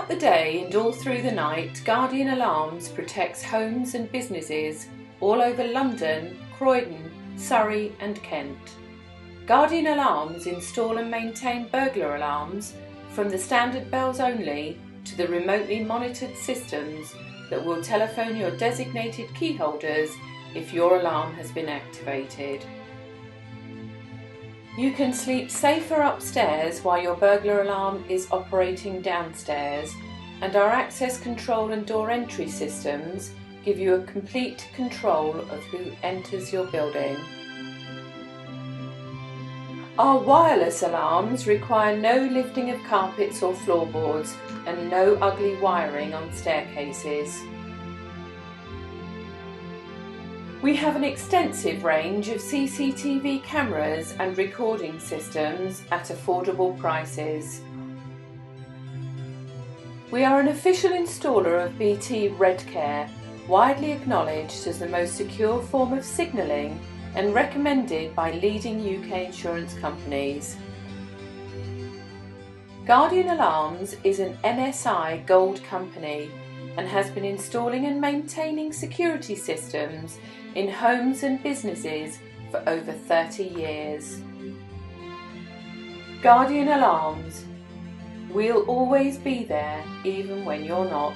Throughout the day and all through the night, Guardian Alarms protects homes and businesses all over London, Croydon, Surrey and Kent. Guardian Alarms install and maintain burglar alarms, from the standard bells only to the remotely monitored systems that will telephone your designated key holders if your alarm has been activated. You can sleep safer upstairs while your burglar alarm is operating downstairs, and our access control and door entry systems give you a complete control of who enters your building. Our wireless alarms require no lifting of carpets or floorboards and no ugly wiring on staircases. We have an extensive range of CCTV cameras and recording systems at affordable prices. We are an official installer of BT RedCare, widely acknowledged as the most secure form of signalling and recommended by leading UK insurance companies. Guardian Alarms is an NSI Gold company and has been installing and maintaining security systems in homes and businesses for over 30 years. Guardian Alarms. We'll always be there even when you're not.